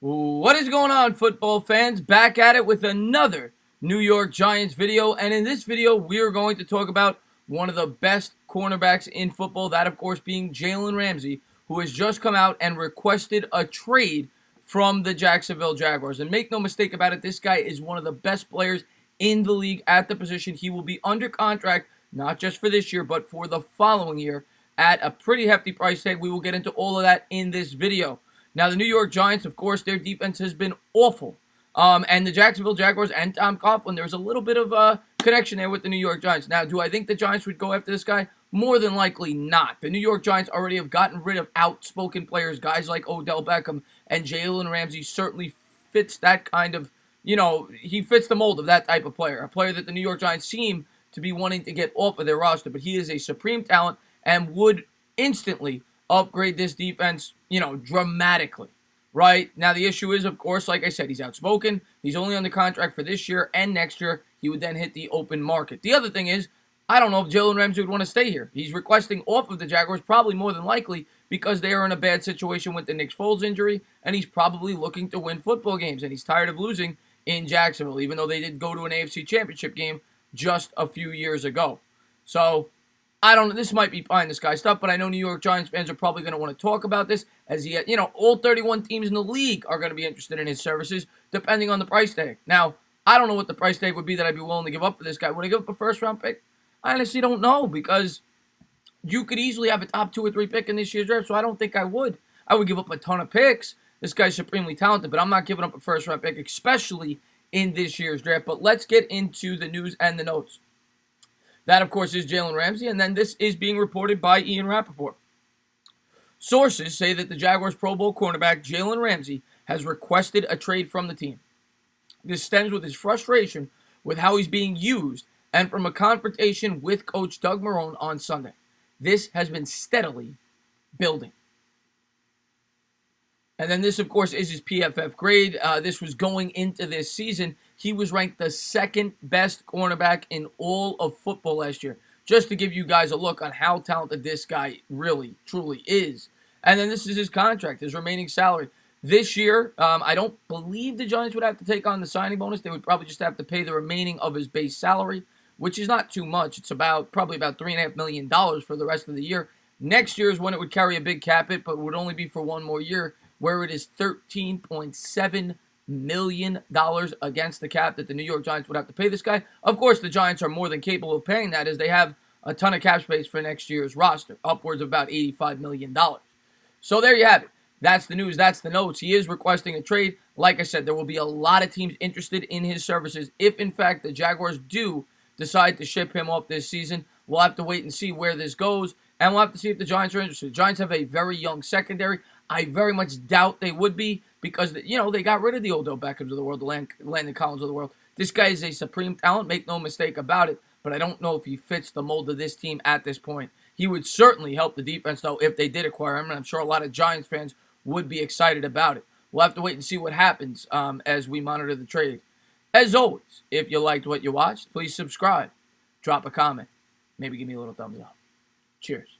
What is going on, football fans? Back at it with another New York Giants video. And in this video, we are going to talk about one of the best cornerbacks in football, that, of course, being Jalen Ramsey, who has just come out and requested a trade from the Jacksonville Jaguars. And make no mistake about it, this guy is one of the best players in the league at the position. He will be under contract, not just for this year, but for the following year at a pretty hefty price tag. We will get into all of that in this video. Now, the New York Giants, of course, their defense has been awful. And the Jacksonville Jaguars and Tom Coughlin, there's a little bit of a connection there with the New York Giants. Now, do I think the Giants would go after this guy? More than likely not. The New York Giants already have gotten rid of outspoken players. Guys like Odell Beckham and Jalen Ramsey certainly fits that kind of, he fits the mold of that type of player. A player that the New York Giants seem to be wanting to get off of their roster. But he is a supreme talent and would instantly upgrade this defense, dramatically, right? Now, the issue is, of course, like I said, he's outspoken. He's only on the contract for this year and next year. He would then hit the open market. The other thing is, I don't know if Jalen Ramsey would want to stay here. He's requesting off of the Jaguars, probably more than likely, because they are in a bad situation with the Nick Foles injury, and he's probably looking to win football games, and he's tired of losing in Jacksonville, even though they did go to an AFC Championship game just a few years ago. So, I don't know. This might be behind this guy's stuff, but I know New York Giants fans are probably going to want to talk about this as all 31 teams in the league are going to be interested in his services, depending on the price tag. Now, I don't know what the price tag would be that I'd be willing to give up for this guy. Would I give up a first-round pick? I honestly don't know, because you could easily have a top 2 or 3 pick in this year's draft, so I don't think I would. I would give up a ton of picks. This guy's supremely talented, but I'm not giving up a first-round pick, especially in this year's draft. But let's get into the news and the notes. That, of course, is Jalen Ramsey, and then this is being reported by Ian Rappaport. Sources say that the Jaguars' Pro Bowl cornerback, Jalen Ramsey, has requested a trade from the team. This stems with his frustration with how he's being used and from a confrontation with Coach Doug Marrone on Sunday. This has been steadily building. And then this, of course, is his PFF grade. This was going into this season. He was ranked the second best cornerback in all of football last year. Just to give you guys a look on how talented this guy really, truly is. And then this is his contract, his remaining salary. This year, I don't believe the Giants would have to take on the signing bonus. They would probably just have to pay the remaining of his base salary, which is not too much. It's probably about $3.5 million for the rest of the year. Next year is when it would carry a big cap hit, but would only be for one more year, where it is $13.7 million against the cap that the New York Giants would have to pay this guy. Of course, the Giants are more than capable of paying that, as they have a ton of cap space for next year's roster, upwards of about $85 million. So there you have it. That's the news. That's the notes. He is requesting a trade. Like I said, there will be a lot of teams interested in his services if, in fact, the Jaguars do decide to ship him off this season. We'll have to wait and see where this goes, and we'll have to see if the Giants are interested. The Giants have a very young secondary. I very much doubt they would be, because, they got rid of the Odell Beckhams of the world, the Landon Collins of the world. This guy is a supreme talent, make no mistake about it, but I don't know if he fits the mold of this team at this point. He would certainly help the defense, though, if they did acquire him, and I'm sure a lot of Giants fans would be excited about it. We'll have to wait and see what happens as we monitor the trade. As always, if you liked what you watched, please subscribe, drop a comment, maybe give me a little thumbs up. Cheers.